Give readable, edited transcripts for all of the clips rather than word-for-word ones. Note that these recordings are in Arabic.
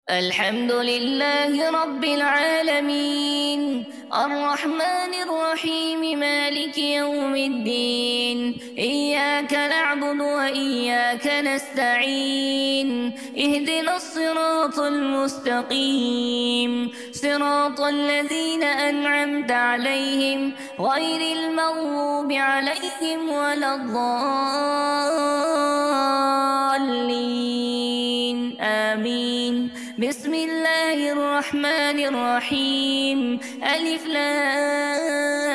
الحمد لله رب العالمين الرحمن الرحيم مالك يوم الدين إياك نعبد وإياك نستعين اهدنا الصراط المستقيم صراط الذين أنعمت عليهم غير المغضوب عليهم ولا الضالين آمين. بسم الله الرحمن الرحيم ألف لام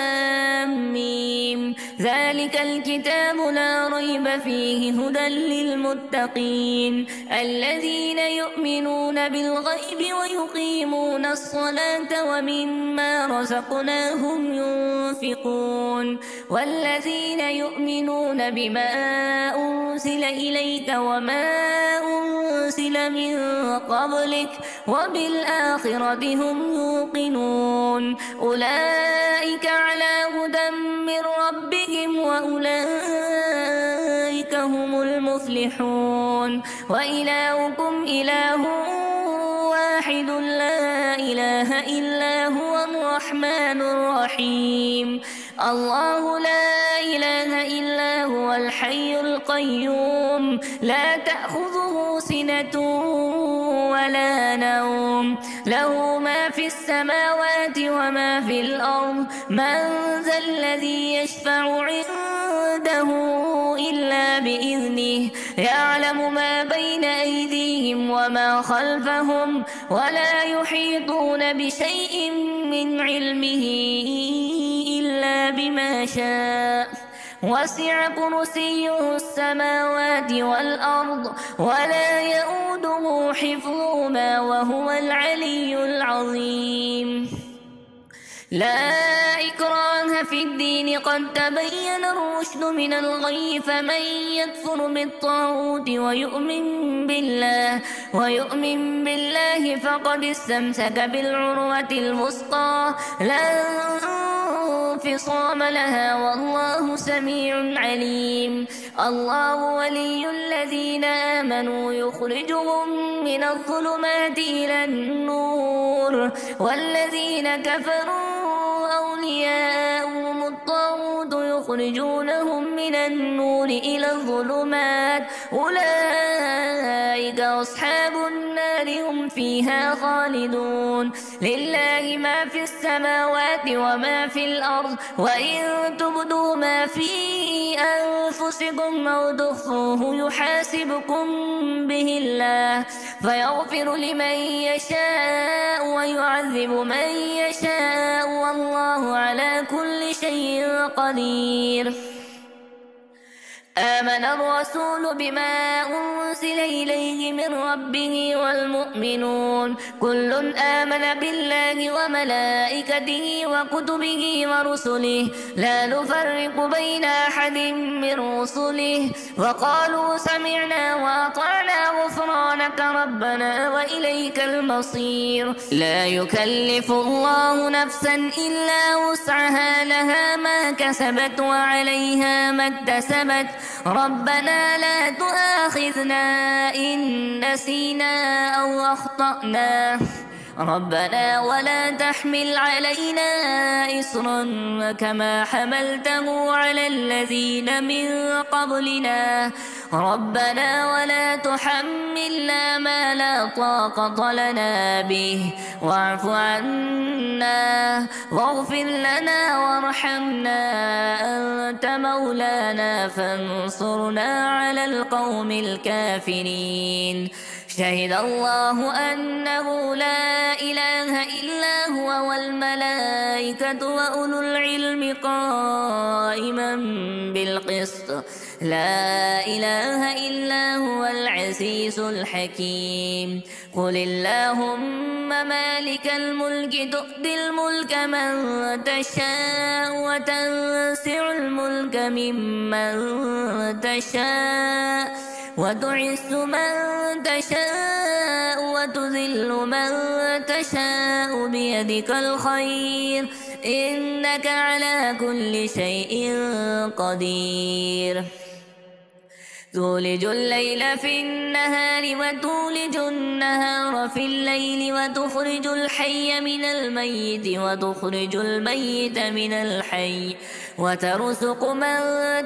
ميم ذلك الكتاب لا ريب فيه هدى للمتقين الذين يؤمنون بالغيب ويقيمون الصلاة ومما رزقناهم ينفقون والذين يؤمنون بما أنزل إليك وما أنزل من قبلك وبالآخرة هم يوقنون أولئك على هدى من ربهم وأولئك هم المفلحون وإلهكم إله واحد لا إله إلا هو الرحمن الرحيم الله لا إله إلا هو الحي القيوم لا تأخذه سنة ولا نوم له ما في السماوات وما في الأرض من ذا الذي يشفع عنده إلا بإذنه يعلم ما بين أيديهم وما خلفهم ولا يحيطون بشيء من علمه إلا بما شاء وسع كرسيه السماوات والأرض ولا يؤوده حفظهما وهو العلي العظيم لا إكراه في الدين قد تبين الرشد من الغي فمن يكفر بالطاغوت ويؤمن بالله فقد استمسك بالعروة الوثقى لا انفصام لها والله سميع عليم الله ولي الذين آمنوا يخرجهم من الظلمات إلى النور والذين كفروا أولياءهم الطاغوت يخرجونهم من النور إلى الظلمات أولئك أصحاب النار هم فيها خالدون لله ما في السماوات وما في الأرض وإن تبدوا ما في أنفسكم أو تخفوه يحاسبكم به الله فيغفر لمن يشاء ويعذب من يشاء والله على كل شيء قدير آمن الرسول بما أنزل إليه من ربه والمؤمنون كل آمن بالله وملائكته وكتبه ورسله لا نفرق بين أحد من رسله وقالوا سمعنا وأطعنا غفرانك ربنا وإليك المصير لا يكلف الله نفسا إلا وسعها لها ما كسبت وعليها ما اكتسبت ربنا لا تؤاخذنا إن نسينا أو أخطأنا ربنا ولا تحمل علينا إصرا كما حملته على الذين من قبلنا ربنا ولا تحملنا ما لا طاقة لنا به واعف عنا واغفر لنا وارحمنا أنت مولانا فانصرنا على القوم الكافرين شهد الله أنه لا إله إلا هو والملائكة وأولو العلم قائما بالقسط لا إله إلا هو العزيز الحكيم قل اللهم مالك الملك تؤتي الملك من تشاء وتنزع الملك ممن تشاء وتعز من تشاء وتذل من تشاء بيدك الخير إنك على كل شيء قدير تولج الليل في النهار وتولج النهار في الليل وتخرج الحي من الميت وتخرج الميت من الحي وترزق من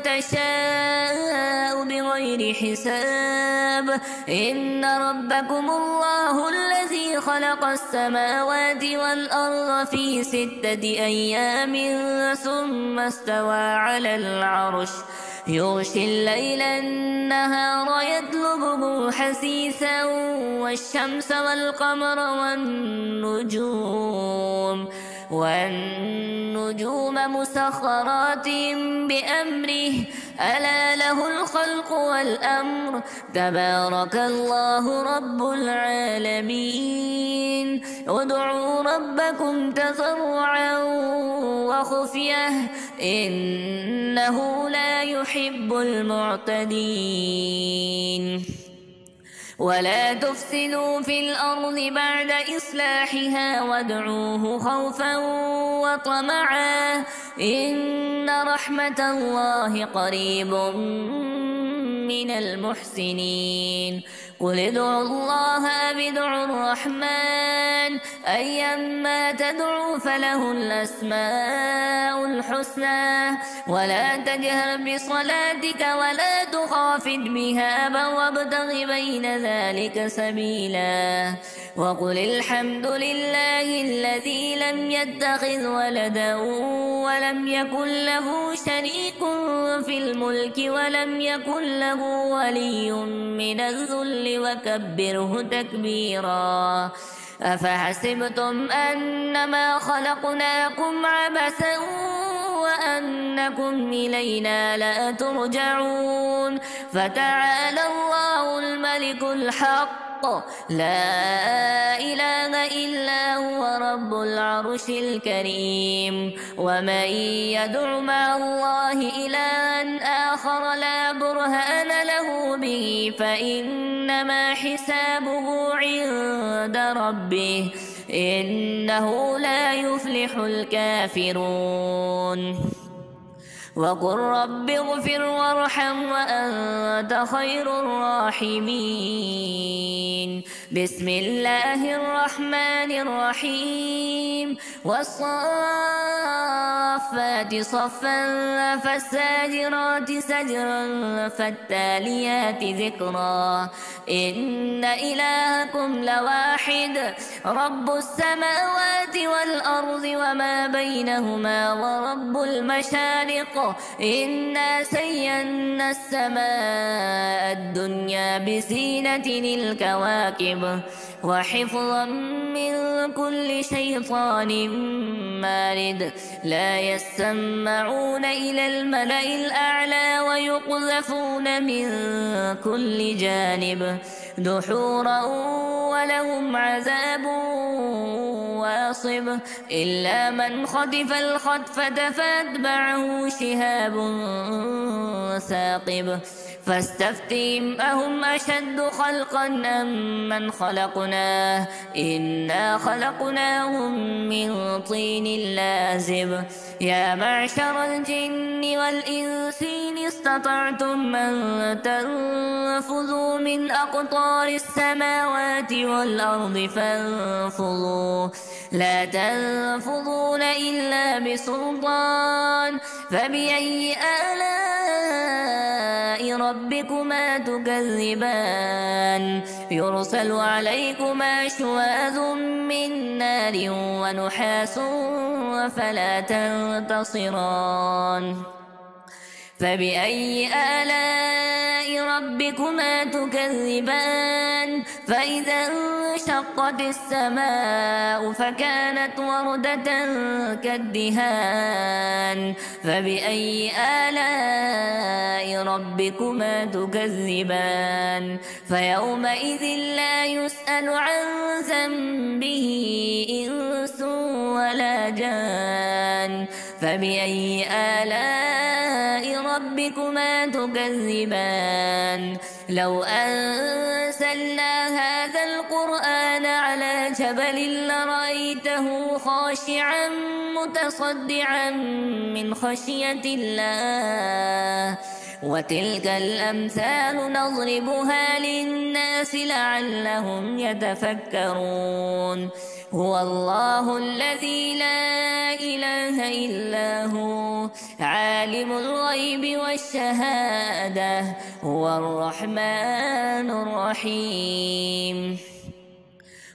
تشاء بغير حساب إن ربكم الله الذي خلق السماوات والأرض في 6 أيام ثم استوى على العرش يغشي الليل النهار يطلبه حثيثا والشمس والقمر والنجوم مسخرات بأمره ألا له الخلق والأمر تبارك الله رب العالمين ادعوا ربكم تضرعا وخفية إنه لا يحب المعتدين ولا تفسدوا في الأرض بعد إصلاحها وادعوه خوفا وطمعا إن رحمة الله قريب من المحسنين قل ادعوا الله أو ادعوا الرحمن أيما تدعوا فله الأسماء الحسنى ولا تجهر بصلاتك ولا تخافت بها وابتغ بين ذلك سبيلا وقل الحمد لله الذي لم يتخذ ولدا ولم يكن له شريك في الملك ولم يكن له ولي من الذل وكبره تكبيرا أفحسبتم أنما خلقناكم عبثا وأنكم إلينا لا ترجعون فتعالى الله الملك الحق لا إله إلا هو رب العرش الكريم ومن يدع مع الله إلها آخر لا برهان له به فإنما حسابه عند ربه إنه لا يفلح الكافرون وقل رب اغفر وارحم وأنت خير الراحمين بسم الله الرحمن الرحيم والصافات صفا فالساجرات سجرا فالتاليات ذكرا إن إلهكم لواحد رب السماوات والأرض وما بينهما ورب المشارق إنا زينا السماء الدنيا بزينة الكواكب وحفظا من كل شيطان مارد لا يسمعون إلى الملأ الأعلى ويقذفون من كل جانب دحورا ولهم عذاب واصب إلا من خطف الخطفة فاتبعه شهاب ثاقب فاستفتهم أهم أشد خلقا أم من خلقناه إنا خلقناهم من طين لازب يا معشر الجن والإنس إن استطعتم أن تنفذوا من أقطار السماوات والأرض فانفذوا لا تنفذون إلا بسلطان فبأي آلاء ربكما تكذبان يرسل عليكما شواذ من نار ونحاس فلا تنتصران فبأي آلاء ربكما تكذبان فإذا انشقت السماء فكانت وردة كالدهان فبأي آلاء ربكما تكذبان فيومئذ لا يسأل عن ذنبه إنس ولا جان فبأي آلاء ربكما تكذبان لو أنزلنا هذا القرآن على جبل لرأيته خاشعا متصدعا من خشية الله وتلك الأمثال نضربها للناس لعلهم يتفكرون هو الله الذي لا إله إلا هو عالم الغيب والشهادة هو الرحمن الرحيم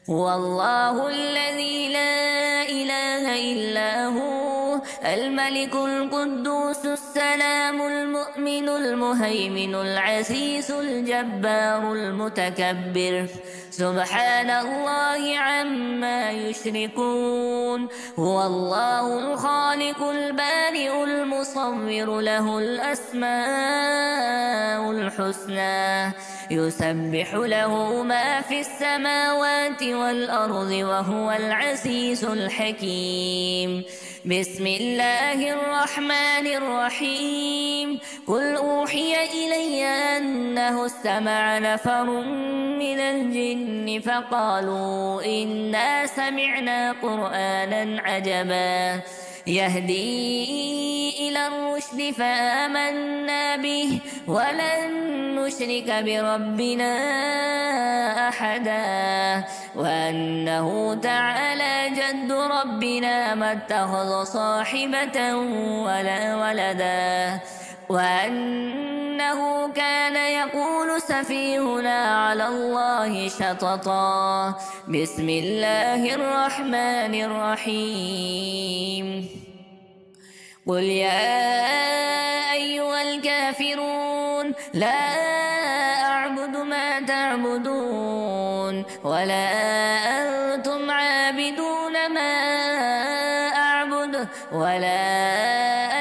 هو الله الذي لا إله إلا هو الملك القدوس السلام المؤمن المهيمن العزيز الجبار المتكبر سبحان الله عما يشركون هو الله الخالق البارئ المصور له الأسماء الحسنى يسبح له ما في السماوات والأرض وهو العزيز الحكيم بسم الله الرحمن الرحيم قل أوحي إلي أنه استمع نفر من الجن فقالوا إنا سمعنا قرآنا عجبا يهدي إلى الرشد فآمنا به ولن نشرك بربنا أحدا وأنه تعالى جد ربنا ما اتخذ صاحبة ولا ولدا وأنه كان يقول سفيهنا على الله شططا بسم الله الرحمن الرحيم قل يا أيها الكافرون لا أعبد ما تعبدون ولا أنتم عابدون ما أعبد ولا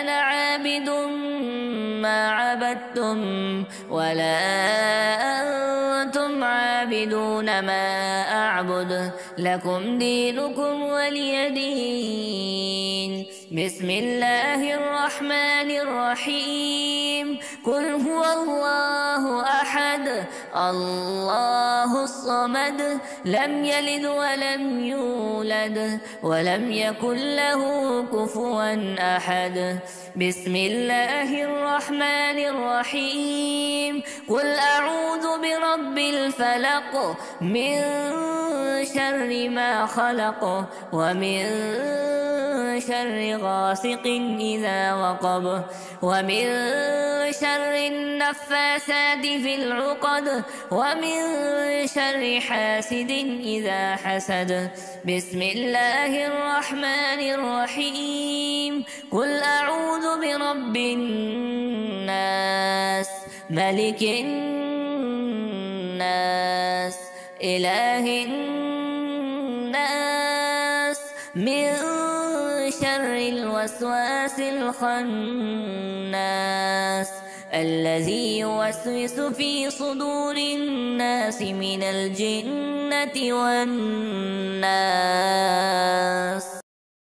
أنا عابد ما عبدتم ولا أنتم عابدون ما أعبد لكم دينكم ولي دين بسم الله الرحمن الرحيم قل هو الله أحد الله الصمد لم يلد ولم يولد ولم يكن له كفوا أحد بسم الله الرحمن الرحيم قل أعوذ برب الفلق من شر ما خلق ومن شر غاسق إذا وقب ومن شر النفاثات في العقد ومن شر حاسد إذا حسد بسم الله الرحمن الرحيم قل أعوذ برب الناس ملك الناس إله الناس من شر الوسواس الخناس الذي يوسوس في صدور الناس من الجنة والناس